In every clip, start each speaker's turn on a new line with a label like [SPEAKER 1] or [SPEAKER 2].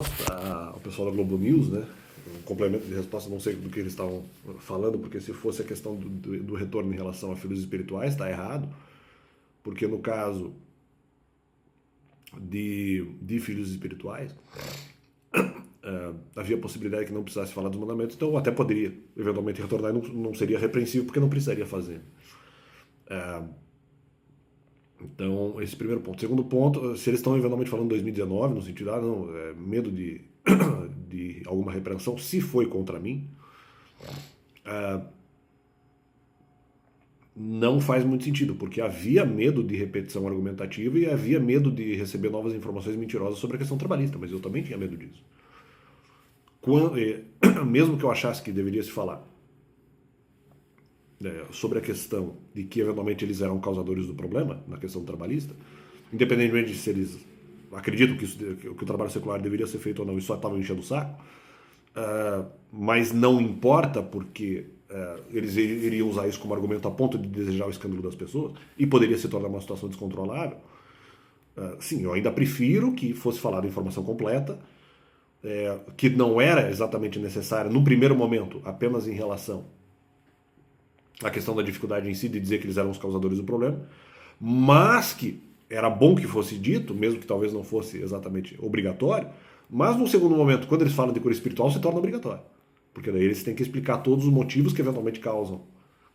[SPEAKER 1] O pessoal da Globo News, né? Um complemento de resposta, não sei do que eles estavam falando, porque se fosse a questão do retorno em relação a filhos espirituais, está errado, porque no caso de filhos espirituais, havia a possibilidade que não precisasse falar dos mandamentos, então eu até poderia eventualmente retornar e não seria repreensível, porque não precisaria fazer. Então, esse primeiro ponto. Segundo ponto, se eles estão eventualmente falando 2019, no sentido, não, medo de alguma repreensão, se foi contra mim, não faz muito sentido, porque havia medo de repetição argumentativa e havia medo de receber novas informações mentirosas sobre a questão trabalhista, mas eu também tinha medo disso. Mesmo que eu achasse que deveria se falar sobre a questão de que eventualmente eles eram causadores do problema na questão trabalhista, independentemente de se eles acreditam que o trabalho secular deveria ser feito ou não, e só estavam enchendo o saco, mas não importa porque eles iriam usar isso como argumento a ponto de desejar o escândalo das pessoas e poderia se tornar uma situação descontrolável. Sim, eu ainda prefiro que fosse falada a informação completa, que não era exatamente necessária no primeiro momento, apenas em relação à questão da dificuldade em si de dizer que eles eram os causadores do problema, mas que era bom que fosse dito, mesmo que talvez não fosse exatamente obrigatório, mas no segundo momento, quando eles falam de cura espiritual, se torna obrigatório. Porque daí eles têm que explicar todos os motivos que eventualmente causam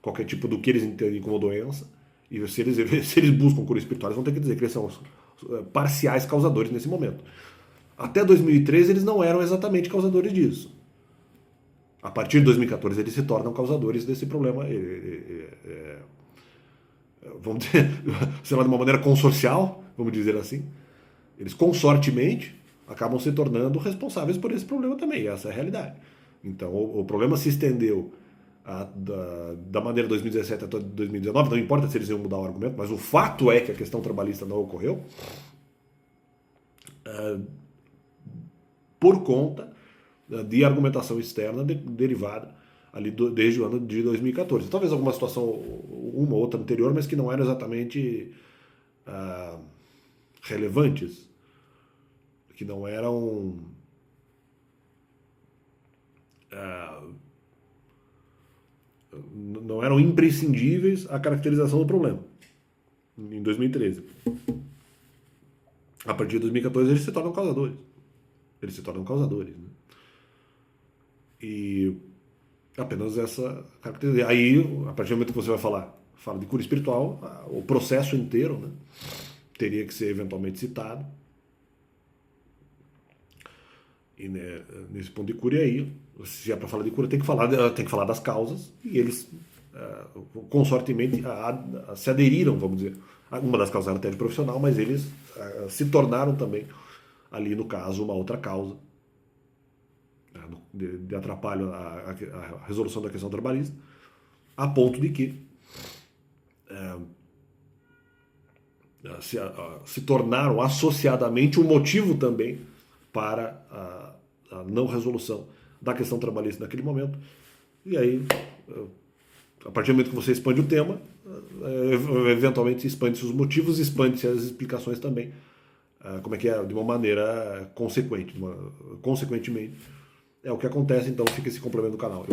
[SPEAKER 1] qualquer tipo do que eles entendem como doença. E se eles buscam cura espiritual, eles vão ter que dizer que eles são os parciais causadores nesse momento. Até 2013 eles não eram exatamente causadores disso. A partir de 2014 eles se tornam causadores desse problema, vamos dizer, sei lá, de uma maneira consorcial, vamos dizer assim. Eles consortemente acabam se tornando responsáveis por esse problema também, essa é a realidade. Então o problema se estendeu da maneira 2017 até 2019, não importa se eles iam mudar o argumento, mas o fato é que a questão trabalhista não ocorreu por conta de argumentação externa derivada ali desde o ano de 2014. Talvez alguma situação, uma ou outra anterior, mas que não eram exatamente relevantes, que não eram não eram imprescindíveis à caracterização do problema em 2013. A partir de 2014 eles se tornam causadores. Eles se tornam causadores. Né? E apenas essa característica. Aí, a partir do momento que você vai fala de cura espiritual, o processo inteiro, né, teria que ser eventualmente citado. E né, nesse ponto de cura, e aí, se é para falar de cura, tem que falar das causas, e eles consortemente se aderiram, vamos dizer. Uma das causas era até de profissional, mas eles se tornaram também, ali no caso, uma outra causa de atrapalho à resolução da questão trabalhista, a ponto de que se tornaram associadamente um motivo também para a não resolução da questão trabalhista naquele momento. E aí, a partir do momento que você expande o tema, eventualmente expande-se os motivos, expande-se as explicações também, como é que é, de uma maneira consequentemente. É o que acontece, então fica esse complemento do canal.